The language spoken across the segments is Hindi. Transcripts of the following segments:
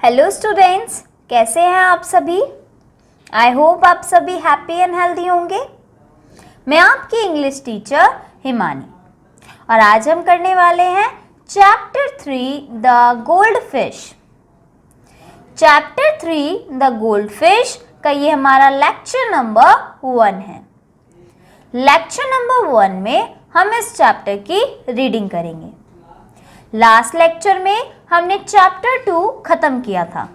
हेलो स्टूडेंट्स, कैसे हैं आप सभी। आई होप आप सभी हैप्पी एंड हेल्दी होंगे। मैं आपकी इंग्लिश टीचर हिमानी और आज हम करने वाले हैं chapter 3 the gold fish. Chapter 3 the gold fish का ये हमारा लेक्चर नंबर 1 है। लेक्चर नंबर 1 में हम इस चैप्टर की रीडिंग करेंगे। लास्ट लेक्चर में हमने चैप्टर 2 खत्म किया था,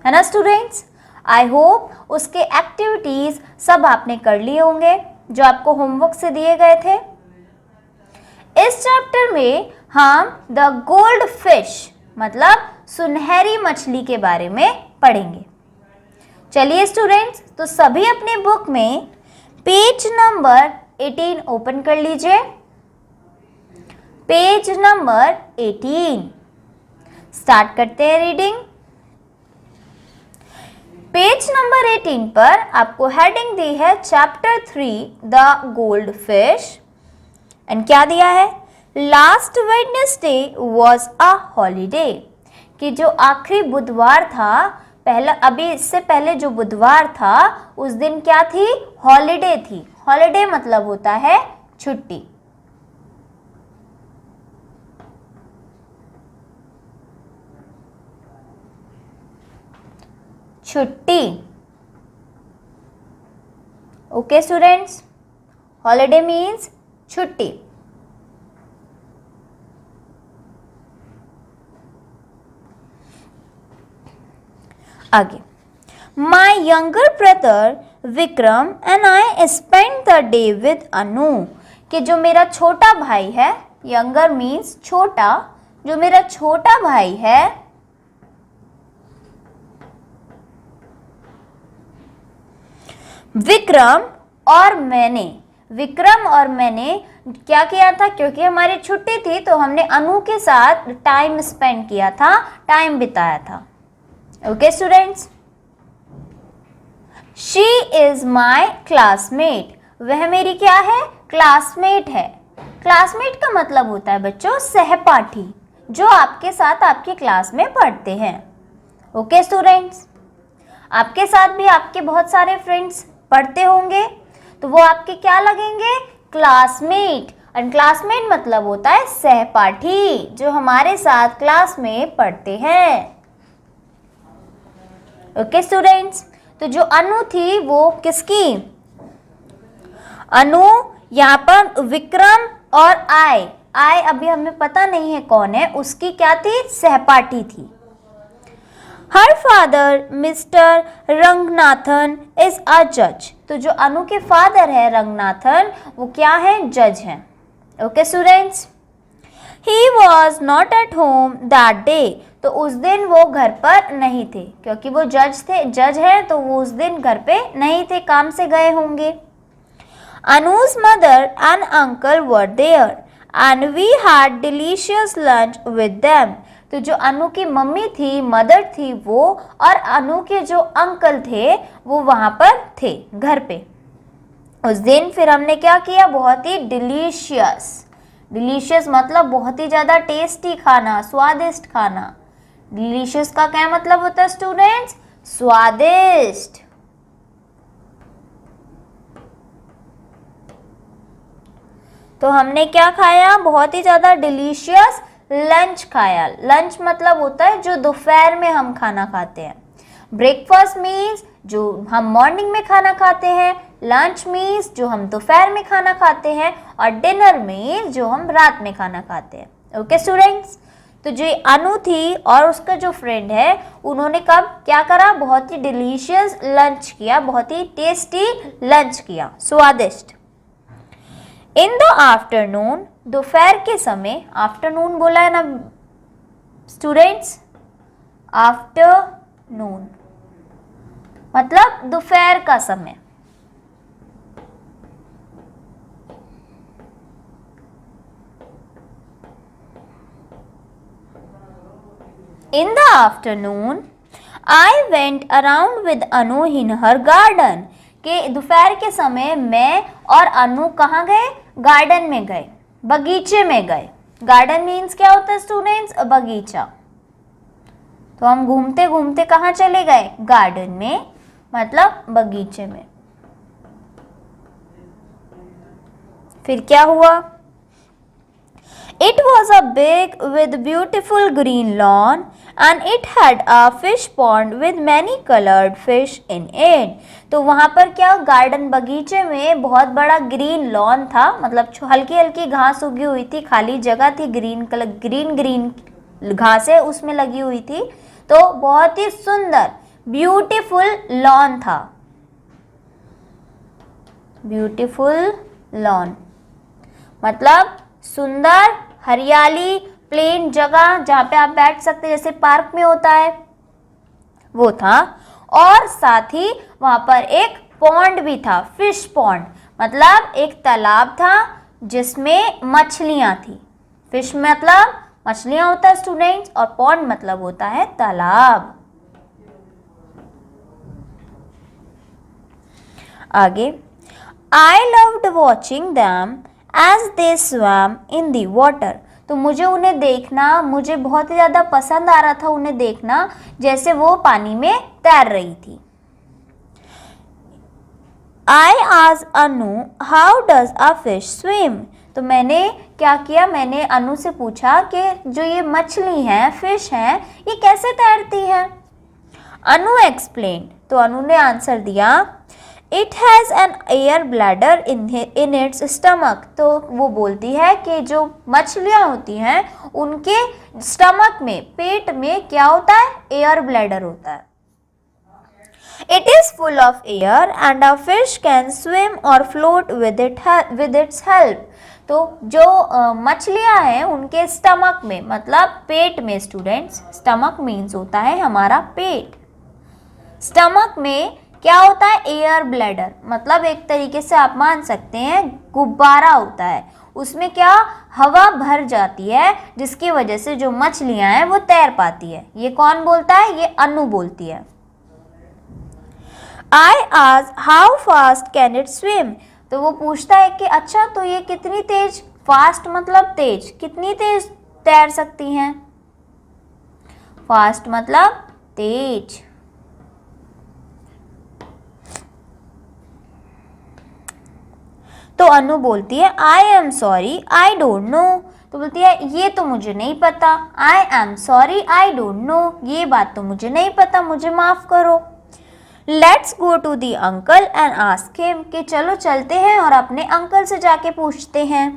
है ना स्टूडेंट्स। आई होप उसके एक्टिविटीज सब आपने कर लिए होंगे जो आपको होमवर्क से दिए गए थे। इस चैप्टर में हम द गोल्ड फिश मतलब सुनहरी मछली के बारे में पढ़ेंगे। चलिए स्टूडेंट्स, तो सभी अपने बुक में पेज नंबर 18 ओपन कर लीजिए। पेज नंबर 18 स्टार्ट करते हैं रीडिंग। पेज नंबर 18 पर आपको हेडिंग दी है chapter 3 the gold fish and क्या दिया है, last Wednesday was a holiday, कि जो आखिरी बुधवार था, पहला अभी इससे पहले जो बुधवार था उस दिन क्या थी, हॉलीडे थी। हॉलीडे मतलब होता है छुट्टी। छुट्टी। ओके स्टूडेंट्स, हॉलीडे मीन्स छुट्टी। आगे, my younger brother Vikram and I spend the day with Anu, कि जो मेरा छोटा भाई है, यंगर मीन्स छोटा, जो मेरा छोटा भाई है विक्रम और मैंने क्या किया था, क्योंकि हमारी छुट्टी थी तो हमने अनु के साथ टाइम स्पेंड किया था, टाइम बिताया था। Okay students, she is my classmate, वह मेरी क्या है, क्लासमेट है। क्लासमेट का मतलब होता है बच्चों सहपाठी, जो आपके साथ आपकी क्लास में पढ़ते हैं। ओके स्टूडेंट्स, आपके साथ भी आपके बहुत सारे फ्रेंड्स पढ़ते होंगे तो वो आपके क्या लगेंगे, क्लासमेट। एंड क्लासमेट मतलब होता है सहपाठी, जो हमारे साथ क्लास में पढ़ते हैं। ओके स्टूडेंट्स, तो जो अनु थी वो किसकी, अनु यहाँ पर विक्रम और आई अभी हमें पता नहीं है कौन है, उसकी क्या थी, सहपाठी थी। हर father mister Ranganathan is a जज, तो जो अनु के फादर है रंगनाथन, वो क्या है, जज हैं। Okay students, he was not at home that day, तो उस दिन वो घर पर नहीं थे, क्योंकि वो जज है तो वो उस दिन घर पे नहीं थे, काम से गए होंगे। Anu's mother and uncle were there and we had delicious lunch with them, तो जो अनु की मम्मी थी, मदर थी वो, और अनु के जो अंकल थे वो वहाँ पर थे घर पे उस दिन। फिर हमने क्या किया, बहुत ही डिलीशियस मतलब बहुत ही ज़्यादा टेस्टी खाना, स्वादिष्ट खाना। डिलीशियस का क्या मतलब होता है स्टूडेंट्स, स्वादिष्ट। तो हमने क्या खाया, बहुत ही ज़्यादा डिलीशियस लंच खाया। लंच मतलब होता है जो दोपहर में हम खाना खाते हैं। ब्रेकफास्ट मीन्स जो हम मॉर्निंग में खाना खाते हैं, लंच मीन्स जो हम दोपहर में खाना खाते हैं, और डिनर मीन्स जो हम रात में खाना खाते हैं। ओके स्टूडेंट्स, तो जो अनु थी और उसका जो फ्रेंड है, उन्होंने कब क्या करा, बहुत ही डिलीशियस लंच किया, बहुत ही टेस्टी लंच किया, स्वादिष्ट। इन द आफ्टरनून, दोपहर के समय, आफ्टरनून बोला है ना स्टूडेंट्स, आफ्टरनून मतलब दोपहर का समय। In the afternoon I went around with Anu in her garden, कि दोपहर के समय मैं और अनु कहाँ गए, गार्डन में गए, बगीचे में गए। गार्डन मीन्स क्या होता है स्टूडेंट्स, बगीचा। तो हम घूमते घूमते कहाँ चले गए? गार्डन में, मतलब बगीचे में। फिर क्या हुआ? It was a big with beautiful green lawn and it had a fish pond with many colored fish in it. तो वहाँ पर क्या, गार्डन बगीचे में बहुत बड़ा ग्रीन लॉन था, मतलब हल्की हल्की घास उगी हुई थी, खाली जगह थी, ग्रीन कलर ग्रीन घासें उसमें लगी हुई थी। तो बहुत ही सुंदर ब्यूटीफुल लॉन था। ब्यूटीफुल लॉन मतलब सुंदर हरियाली प्लेन जगह जहाँ पे आप बैठ सकते, जैसे पार्क में होता है, वो था। और साथ ही वहां पर एक पॉन्ड भी था, फिश पॉन्ड, मतलब एक तालाब था जिसमें मछलियां थी। फिश मतलब मछलियां होता है स्टूडेंट्स, और पॉन्ड मतलब होता है तालाब। आगे, I loved watching them as they swam in the water. तो मुझे उन्हें देखना, मुझे बहुत ही ज़्यादा पसंद आ रहा था उन्हें देखना, जैसे वो पानी में तैर रही थी। I asked Anu, how does a fish swim? तो मैंने क्या किया, मैंने अनु से पूछा कि जो ये मछली है, फिश है, ये कैसे तैरती है? अनु एक्सप्लेन, तो अनु ने आंसर दिया, It has an air bladder in its stomach. तो वो बोलती है कि जो मछलियाँ होती हैं उनके स्टमक में, पेट में क्या होता है? एयर ब्लैडर होता है। It is full of air and a fish can swim or float with its help. तो जो मछलियाँ हैं उनके स्टमक में, मतलब पेट में स्टूडेंट्स, स्टमक मीन्स होता है हमारा पेट। स्टमक में क्या होता है? एयर ब्लैडर, मतलब एक तरीके से आप मान सकते हैं गुब्बारा होता है, उसमें क्या हवा भर जाती है, जिसकी वजह से जो मछलियां हैं वो तैर पाती है। ये कौन बोलता है? ये अनु बोलती है। I asked how fast can it swim? तो वो पूछता है कि अच्छा तो ये कितनी तेज, फास्ट मतलब तेज, कितनी तेज तैर सकती हैं? फास्ट मतलब तेज। तो अनु बोलती है I am sorry I don't know. तो बोलती है ये तो मुझे नहीं पता, I am sorry I don't know, ये बात तो मुझे नहीं पता, मुझे माफ करो। Let's go to the uncle and ask him, कि चलो चलते हैं और अपने अंकल से जाके पूछते हैं।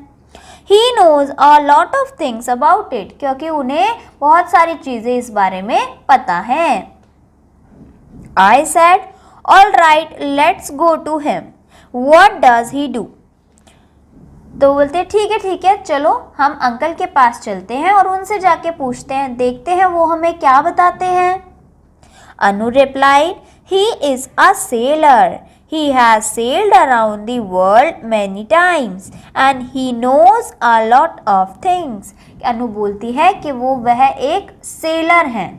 He knows a lot of things about it, क्योंकि उन्हें बहुत सारी चीजें इस बारे में पता है। I said all right let's go to him, what does he do? तो बोलते ठीक है चलो हम अंकल के पास चलते हैं और उनसे जाके पूछते हैं, देखते हैं वो हमें क्या बताते हैं। Anu replied, he is a sailor, he has sailed around the world many times and he knows a lot of things. अनु बोलती है कि वह एक सेलर हैं।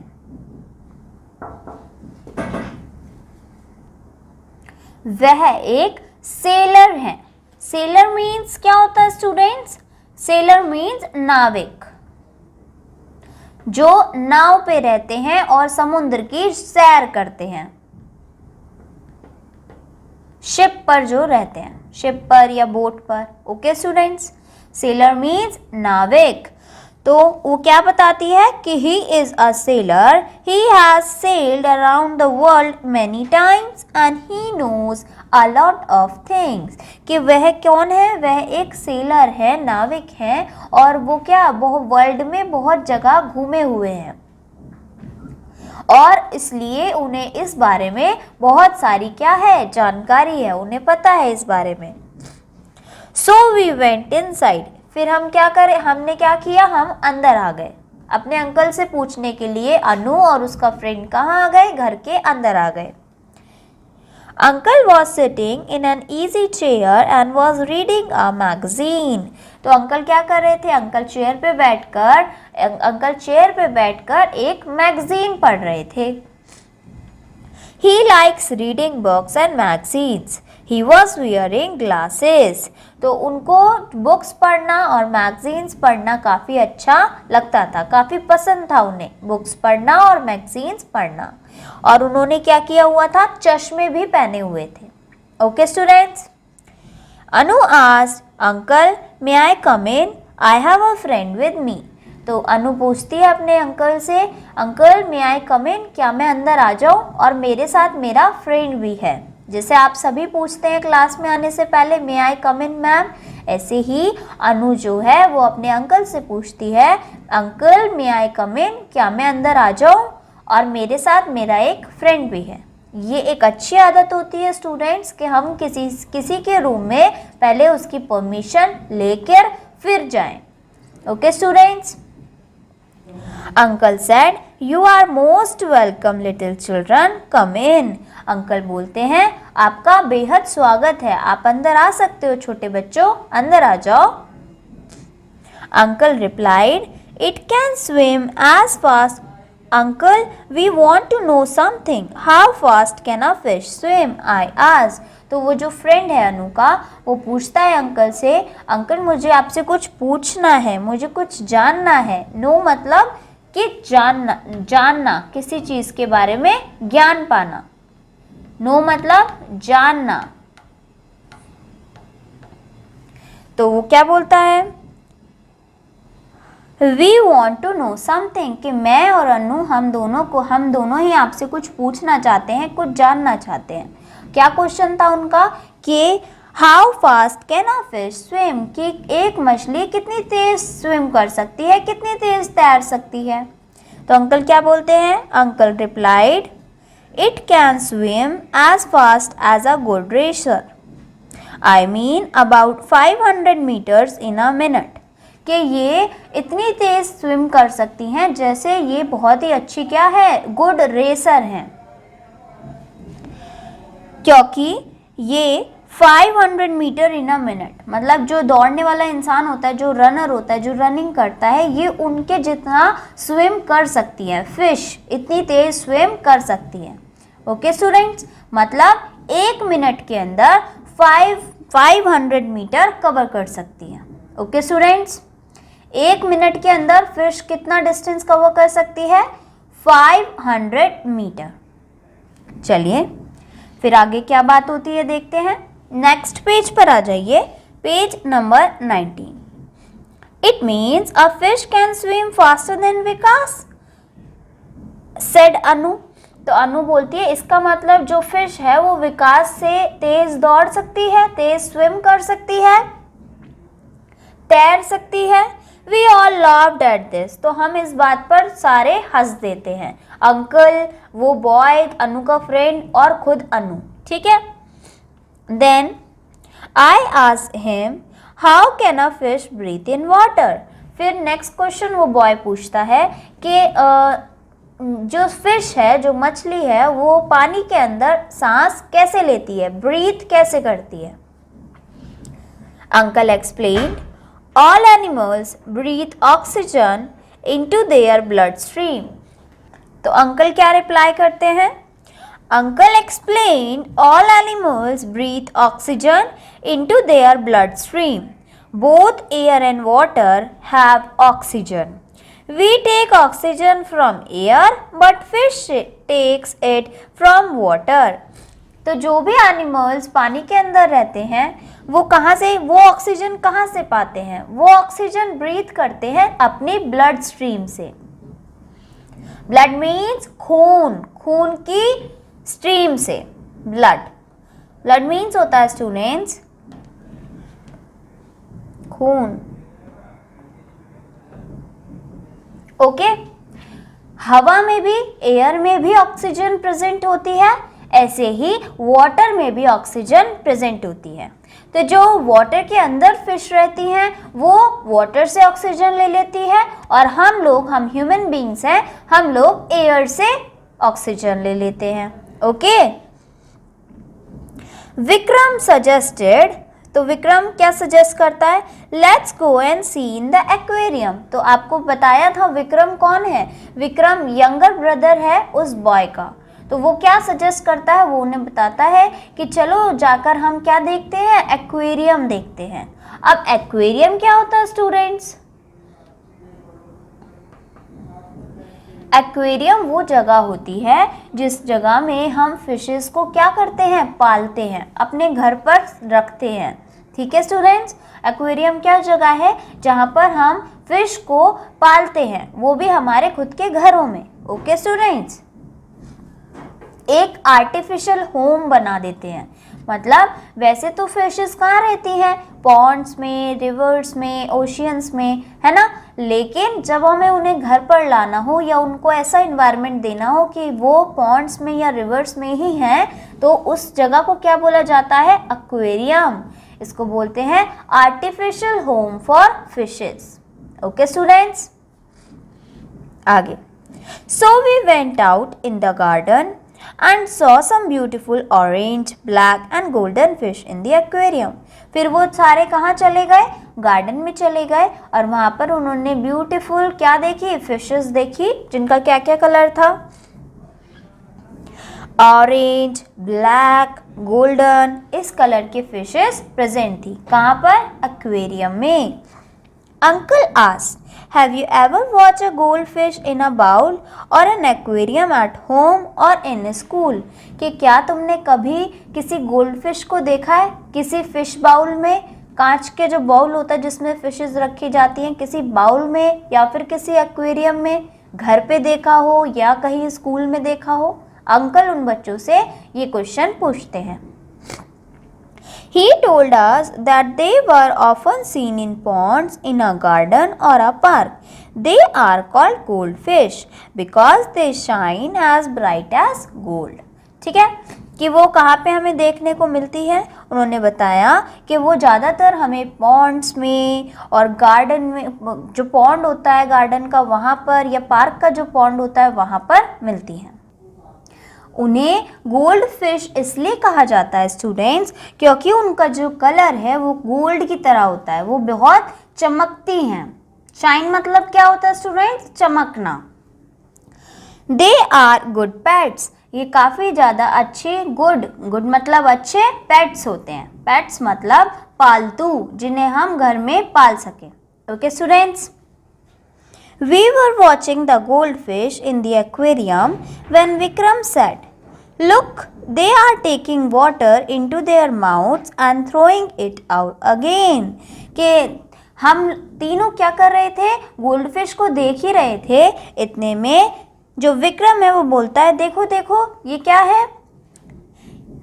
वह एक सेलर हैं। सेलर मीन्स क्या होता है स्टूडेंट्स? सेलर मीन्स नाविक, जो नाव पे रहते हैं और समुद्र की सैर करते हैं। शिप पर जो रहते हैं, शिप पर या बोट पर। ओके स्टूडेंट्स, सेलर मीन्स नाविक। तो वो क्या बताती है कि he is a sailor, he has sailed around the world many times and he knows a lot of things. कि वह कौन है? वह एक सेलर है, नाविक है, और वो क्या वर्ल्ड में बहुत जगह घूमे हुए हैं और इसलिए उन्हें इस बारे में बहुत सारी क्या है? जानकारी है, उन्हें पता है इस बारे में। सो वी वेंट इनसाइड, फिर हम क्या करें? हमने क्या किया? हम अंदर आ गए अपने अंकल से पूछने के लिए। अनु और उसका फ्रेंड कहाँ आ गए? घर के अंदर आ गए। Uncle was sitting in an easy chair and was reading a magazine. तो अंकल क्या कर रहे थे? अंकल चेयर पे बैठकर एक मैगजीन पढ़ रहे थे। He likes reading books and magazines. He was wearing glasses. तो उनको बुक्स पढ़ना और मैगजीन्स पढ़ना काफ़ी अच्छा लगता था, काफ़ी पसंद था उन्हें बुक्स पढ़ना और मैगजीन्स पढ़ना। और उन्होंने क्या किया हुआ था, चश्मे भी पहने हुए थे। Okay students. Anu asked, uncle may I come in? I have a friend with me. तो अनु पूछती है अपने अंकल से, अंकल मे आई कम इन, क्या मैं अंदर आ जाऊँ, और मेरे साथ मेरा फ्रेंड भी है। जैसे आप सभी पूछते हैं क्लास में आने से पहले मे आई कम इन मैम, ऐसे ही अनु जो है वो अपने अंकल से पूछती है, अंकल मे आई कम इन, क्या मैं अंदर आ जाऊँ, और मेरे साथ मेरा एक फ्रेंड भी है। ये एक अच्छी आदत होती है स्टूडेंट्स कि हम किसी के रूम में पहले उसकी परमिशन लेकर फिर जाएं। Okay students. Uncle said, you are most welcome little children, come in. Uncle बोलते हैं, आपका बेहद स्वागत है, आप अंदर आ सकते हो छोटे बच्चों, अंदर आ जाओ। Uncle replied, it can swim as fast. Uncle we want to know something, how fast can a fish swim, I asked. तो वो जो फ्रेंड है अनु का, वो पूछता है अंकल से, अंकल मुझे आपसे कुछ पूछना है, मुझे कुछ जानना है। नो मतलब कि जानना किसी चीज़ के बारे में, ज्ञान पाना। नो मतलब जानना। तो वो क्या बोलता है, we want to know something, कि मैं और अनु हम दोनों ही आपसे कुछ पूछना चाहते हैं, कुछ जानना चाहते हैं। क्या क्वेश्चन था उनका कि how fast can a fish swim, कि एक मछली कितनी तेज स्विम कर सकती है, कितनी तेज तैर सकती है। तो अंकल क्या बोलते हैं, uncle replied, it can swim as fast as a good racer, I mean about 500 metres in a minute, कि ये इतनी तेज स्विम कर सकती हैं जैसे ये बहुत ही अच्छी क्या है, गुड रेसर हैं, क्योंकि ये 500 मीटर इन अ मिनट, मतलब जो दौड़ने वाला इंसान होता है, जो रनर होता है, जो रनिंग करता है, ये उनके जितना स्विम कर सकती है। फिश इतनी तेज स्विम कर सकती है। ओके स्टूडेंट्स, मतलब एक मिनट के अंदर 500 मीटर कवर कर सकती है। ओके स्टूडेंट्स, एक मिनट के अंदर फिश कितना डिस्टेंस कवर कर सकती है, 500 मीटर। चलिए फिर आगे क्या बात होती है देखते हैं। नेक्स्ट पेज पर आ जाइए, page number 19। It means a fish can swim faster than Vikas, said Anu. तो अनु बोलती है, इसका मतलब जो फिश है वो विकास से तेज दौड़ सकती है, तेज स्विम कर सकती है, तैर सकती है। We all laughed at this, तो हम इस बात पर सारे हंस देते हैं, अंकल, वो बॉय, अनु का फ्रेंड और खुद अनु। ठीक है। Then I asked him, how can a fish breathe in water. फिर नेक्स्ट क्वेश्चन वो बॉय पूछता है कि जो फिश है, जो मछली है, वो पानी के अंदर सांस कैसे लेती है, ब्रीथ कैसे करती है। Uncle explained, all animals breathe oxygen into their bloodstream। तो अंकल क्या रिप्लाई करते हैं, uncle explain all animals breathe oxygen into their bloodstream, both air and water have oxygen, we take oxygen from air but fish takes it from water। तो जो भी एनिमल्स पानी के अंदर रहते हैं वो कहाँ से, वो ऑक्सीजन कहाँ से पाते हैं, वो ऑक्सीजन ब्रीथ करते हैं अपनी ब्लड स्ट्रीम से। ब्लड मीन्स खून, खून की स्ट्रीम से, ब्लड, ब्लड मीन्स होता है स्टूडेंट्स खून। ओके, हवा में भी, एयर में भी ऑक्सीजन प्रेजेंट होती है, ऐसे ही वाटर में भी ऑक्सीजन प्रेजेंट होती है। तो जो वाटर के अंदर फिश रहती हैं वो वाटर से ऑक्सीजन ले लेती है, और हम ह्यूमन बीइंग्स हैं, हम लोग एयर से ऑक्सीजन ले लेते हैं। ओके। विक्रम सजेस्टेड, तो विक्रम क्या सजेस्ट करता है, let's go and see in the aquarium. तो आपको बताया था विक्रम कौन है, विक्रम यंगर ब्रदर है उस बॉय का। तो वो क्या सजेस्ट करता है, वो उन्हें बताता है कि चलो जाकर हम क्या देखते हैं, एक्वेरियम देखते हैं। अब एक्वेरियम क्या होता है स्टूडेंट्स? एक्वेरियम वो जगह होती है जिस जगह में हम फिशेस को क्या करते हैं, पालते हैं, अपने घर पर रखते हैं। ठीक है स्टूडेंट्स, एक्वेरियम क्या जगह है जहाँ पर हम फिश को पालते हैं, वो भी हमारे खुद के घरों में। ओके स्टूडेंट्स, एक आर्टिफिशियल होम बना देते हैं। मतलब वैसे तो फिशेस कहाँ रहती हैं, पॉन्ड्स में, रिवर्स में, ओशियंस में, है ना, लेकिन जब हमें उन्हें घर पर लाना हो या उनको ऐसा इन्वायरमेंट देना हो कि वो पॉन्ड्स में या रिवर्स में ही हैं, तो उस जगह को क्या बोला जाता है, एक्वेरियम। इसको बोलते हैं artificial home for fishes. Okay students, आगे। So we went out in the garden and saw some beautiful orange, black and golden fish in the aquarium. फिर वो सारे कहाँ चले गए, गार्डन में चले गए, और वहाँ पर उन्होंने ब्यूटीफुल क्या देखी, फिशेस देखी, जिनका क्या क्या कलर था, ऑरेंज, ब्लैक, गोल्डन, इस कलर की फिशेस प्रेजेंट थी। कहाँ पर, एक्वेरियम में। Uncle asked, have you ever watched a goldfish in a bowl or an aquarium at home or in school? कि क्या तुमने कभी किसी गोल्डफिश को देखा है किसी फिश बाउल में, कांच के जो बाउल होता है जिसमें फिशेस रखी जाती हैं, किसी बाउल में या फिर किसी एक्वेरियम में, घर पे देखा हो या कहीं स्कूल में देखा हो? अंकल उन बच्चों से ये क्वेश्चन पूछते हैं। He told us that they were often seen in ponds in a garden or a park. They are called goldfish because they shine as bright as gold. ठीक है, कि वो कहाँ पे हमें देखने को मिलती है। उन्होंने बताया कि वो ज़्यादातर हमें पॉन्ड्स में और गार्डन में, जो पॉन्ड होता है गार्डन का वहाँ पर, या पार्क का जो पॉन्ड होता है वहाँ पर मिलती हैं। उन्हें गोल्ड फिश इसलिए कहा जाता है स्टूडेंट्स क्योंकि उनका जो कलर है वो गोल्ड की तरह होता है, वो बहुत चमकती हैं। शाइन मतलब क्या होता है स्टूडेंट्स, चमकना। दे आर गुड पेट्स, ये काफ़ी ज़्यादा अच्छे, गुड मतलब अच्छे पेट्स होते हैं। पेट्स मतलब पालतू, जिन्हें हम घर में पाल सकें। Okay students, we were watching the goldfish in the aquarium when Vikram said, look, they are taking water into their mouths and throwing it out again. कि हम तीनों क्या कर रहे थे, गोल्डफिश को देख ही रहे थे। इतने में जो विक्रम है वो बोलता है, देखो देखो ये क्या है,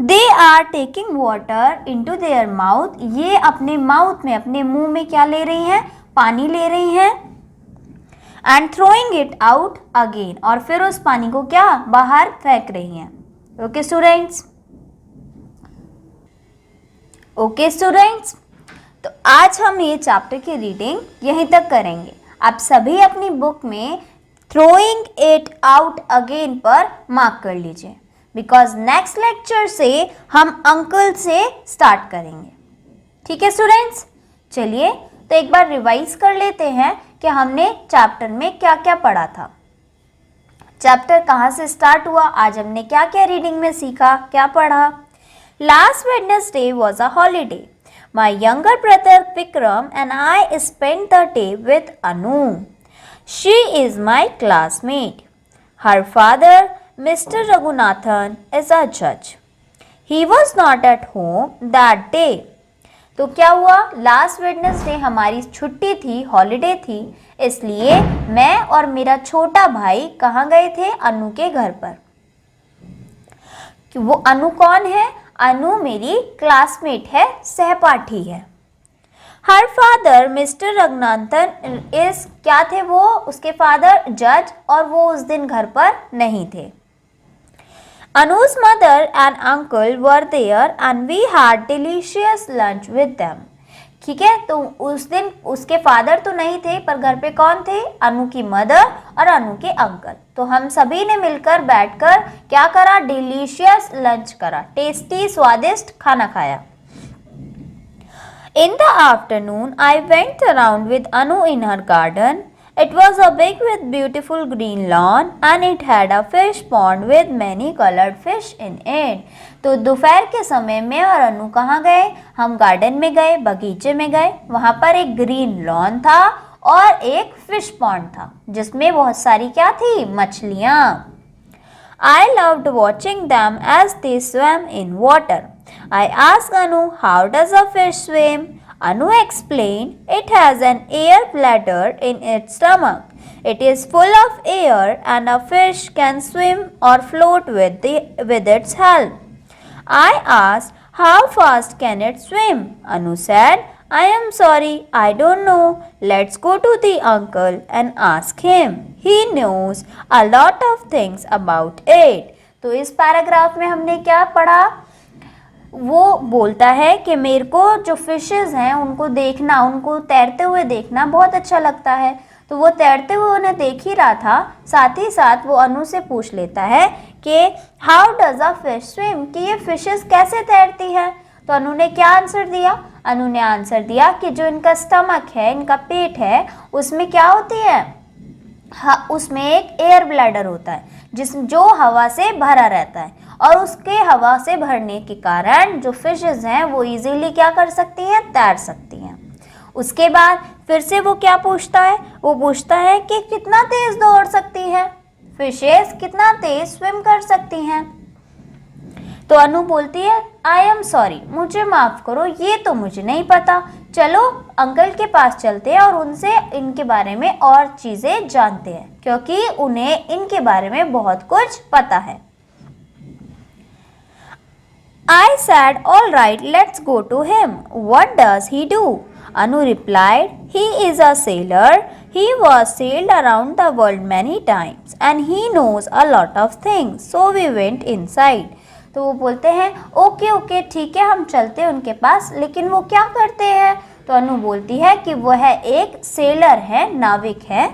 they are taking water into their mouth, ये अपने माउथ में, अपने मुंह में क्या ले रही हैं, पानी ले रही हैं, and throwing it out again, और फिर उस पानी को क्या, बाहर फेंक रही हैं। ओके स्टूडेंट्स, ओके स्टूडेंट्स, तो आज हम ये चैप्टर की रीडिंग यहीं तक करेंगे। आप सभी अपनी बुक में थ्रोइंग इट आउट अगेन पर मार्क कर लीजिए, बिकॉज नेक्स्ट लेक्चर से हम अंकल से स्टार्ट करेंगे। ठीक है स्टूडेंट्स, चलिए तो एक बार रिवाइज कर लेते हैं कि हमने चैप्टर में क्या क्या पढ़ा था। चैप्टर कहाँ से स्टार्ट हुआ, आज हमने क्या क्या रीडिंग में सीखा, क्या पढ़ा। Last Wednesday was a holiday. My younger brother Vikram and I spend the day with Anu. She is my classmate. Her father mister Raghunathan is a जज। He was not at home that day. तो क्या हुआ, लास्ट वेडनेसडे हमारी छुट्टी थी, हॉलीडे थी, इसलिए मैं और मेरा छोटा भाई कहाँ गए थे, अनु के घर पर। वो अनु कौन है, अनु मेरी क्लासमेट है, सहपाठी है। हर फादर मिस्टर रघुनाथन इज, क्या थे वो, उसके फादर जज, और वो उस दिन घर पर नहीं थे। Anu's mother and uncle were there and we had delicious lunch with them. ठीक है, तो उस दिन उसके फादर तो नहीं थे, पर घर पे कौन थे, अनु की मदर और अनु के अंकल। तो हम सभी ने मिलकर बैठकर क्या करा, डिलीशियस लंच करा, टेस्टी स्वादिष्ट खाना खाया। In the afternoon, I went around with Anu in her garden It was a big with beautiful green lawn and it had a fish pond with many colored fish in it. तो दोपहर के समय मैं और अनु कहाँ गए? हम गार्डन में गए, बगीचे में गए। वहाँ पर एक ग्रीन लॉन था और एक फिश पॉन्ड था जिसमें बहुत सारी क्या थी? मछलियाँ। I loved watching them as they swam in water. I asked Anu, how does a fish swim? Anu explained, it has an air bladder in its stomach. It is full of air and a fish can swim or float with its help. I asked, how fast can it swim? Anu said, I am sorry, I don't know. Let's go to the uncle and ask him. He knows a lot of things about it. तो इस पैराग्राफ में हमने क्या पढ़ा? वो बोलता है कि मेरे को जो फिशेस हैं उनको देखना, उनको तैरते हुए देखना बहुत अच्छा लगता है। तो वो तैरते हुए उन्हें देख ही रहा था, साथ ही साथ वो अनु से पूछ लेता है कि how does a fish swim, कि ये फिशेस कैसे तैरती हैं। तो अनु ने क्या आंसर दिया? अनु ने आंसर दिया कि जो इनका स्टमक है, इनका पेट है, उसमें क्या होती है? उसमें एक एयर ब्लैडर होता है जो हवा से भरा रहता है और उसके हवा से भरने के कारण जो फिशेस हैं वो इजीली क्या कर सकती हैं? तैर सकती हैं। उसके बाद फिर से वो क्या पूछता है? वो पूछता है कि कितना तेज दौड़ सकती है फिशेस, कितना तेज स्विम कर सकती हैं। तो अनु बोलती है आई एम सॉरी, मुझे माफ़ करो, ये तो मुझे नहीं पता। चलो अंकल के पास चलते हैं और उनसे इनके बारे में और चीज़ें जानते हैं क्योंकि उन्हें इनके बारे में बहुत कुछ पता है। I said, all right, let's go to him. What does he do? Anu replied, he is a sailor. He was sailed around the world many times and he knows a lot of things. So we went inside. तो वो बोलते हैं ओके ओके ठीक है, हम चलते हैं उनके पास, लेकिन वो क्या करते हैं? तो अनु बोलती है कि वो है एक सेलर है, नाविक है,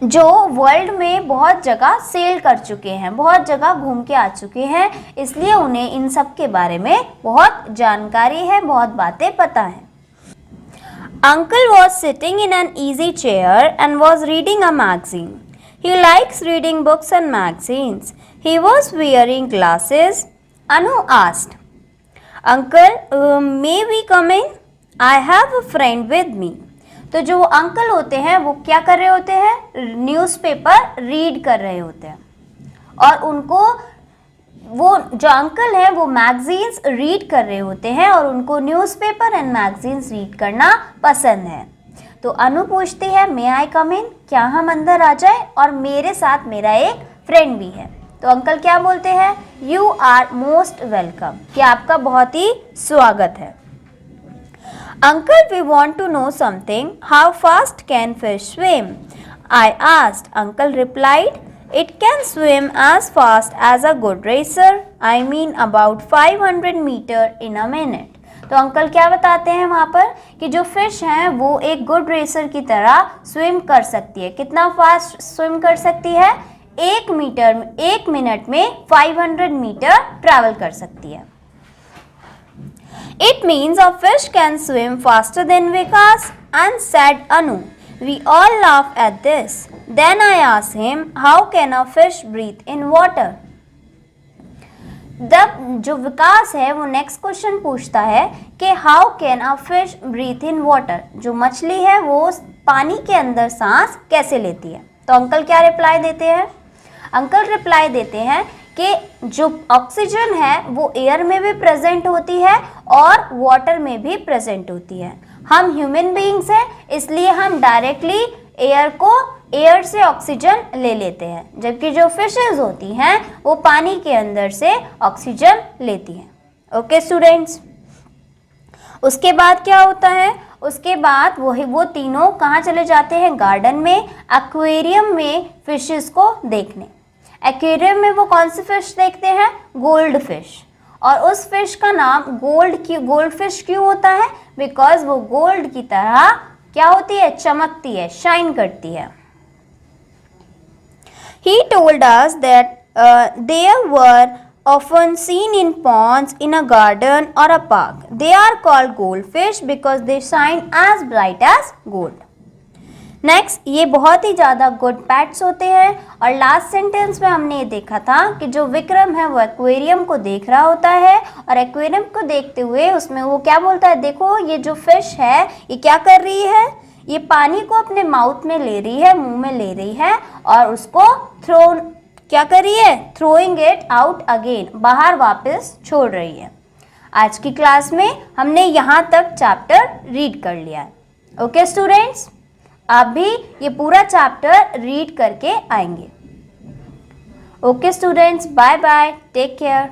जो वर्ल्ड में बहुत जगह सेल कर चुके हैं, बहुत जगह घूम के आ चुके हैं, इसलिए उन्हें इन सब के बारे में बहुत जानकारी है, बहुत बातें पता है। Uncle was sitting in an easy chair and was reading a magazine. He likes reading books and magazines. He was wearing glasses. Anu asked, Uncle, may we come in? I have a friend with me. तो जो अंकल होते हैं वो क्या कर रहे होते हैं? न्यूज़पेपर रीड कर रहे होते हैं और उनको वो जो अंकल हैं वो मैगजीन्स रीड कर रहे होते हैं और उनको न्यूज़पेपर एंड मैगजीन्स रीड करना पसंद है। तो अनु पूछती है मे आई कम इन, क्या हम अंदर आ जाए? और मेरे साथ मेरा एक फ्रेंड भी है। तो अंकल क्या बोलते हैं? यू आर मोस्ट वेलकम, कि आपका बहुत ही स्वागत है। Uncle, we want to know something. How fast can fish swim? I asked. Uncle replied, it can swim as fast as a good racer. I mean about 500 meter in a minute. तो अंकल क्या बताते हैं वहाँ पर कि जो फिश हैं वो एक गुड रेसर की तरह स्विम कर सकती है। कितना फास्ट स्विम कर सकती है? 1 मिनट में 500 मीटर ट्रैवल कर सकती है। It means a fish can swim faster than Vikas, and said Anu. We all laughed at this. Then I asked him, how can a fish breathe in water? जब जो विकास है वो नेक्स्ट क्वेश्चन पूछता है कि how can a fish breathe in water, जो मछली है वो पानी के अंदर सांस कैसे लेती है। तो अंकल क्या रिप्लाई देते हैं? अंकल रिप्लाई देते हैं कि जो ऑक्सीजन है वो एयर में भी प्रेजेंट होती है और वाटर में भी प्रेजेंट होती है। हम ह्यूमन बीइंग्स हैं, इसलिए हम डायरेक्टली एयर से ऑक्सीजन ले लेते हैं, जबकि जो फिशेस होती हैं वो पानी के अंदर से ऑक्सीजन लेती हैं। ओके स्टूडेंट्स, उसके बाद क्या होता है? उसके बाद वो तीनों कहाँ चले जाते हैं? गार्डन में, एक्वेरियम में फिशेस को देखने। एक्वेरियम में वो कौन सी फिश देखते हैं? Gold fish. और उस फिश का नाम गोल्ड फिश क्यों होता है? बिकॉज वो गोल्ड की तरह क्या होती है? चमकती है, शाइन करती है। He told us that they were often seen in ponds in a garden or a park. They are called goldfish because they shine as bright as gold. Next, ये बहुत ही ज़्यादा गुड पेट्स होते हैं। और लास्ट सेंटेंस में हमने ये देखा था कि जो विक्रम है वो एक्वेरियम को देख रहा होता है और एक्वेरियम को देखते हुए उसमें वो क्या बोलता है, देखो ये जो फिश है ये क्या कर रही है, ये पानी को अपने माउथ में ले रही है, मुंह में ले रही है और उसको क्या कर रही है, थ्रोइंग इट आउट अगेन, बाहर वापस छोड़ रही है। आज की क्लास में हमने यहाँ तक चैप्टर रीड कर लिया है। ओके स्टूडेंट्स, आप भी ये पूरा चैप्टर रीड करके आएंगे। Okay students, bye bye, take care.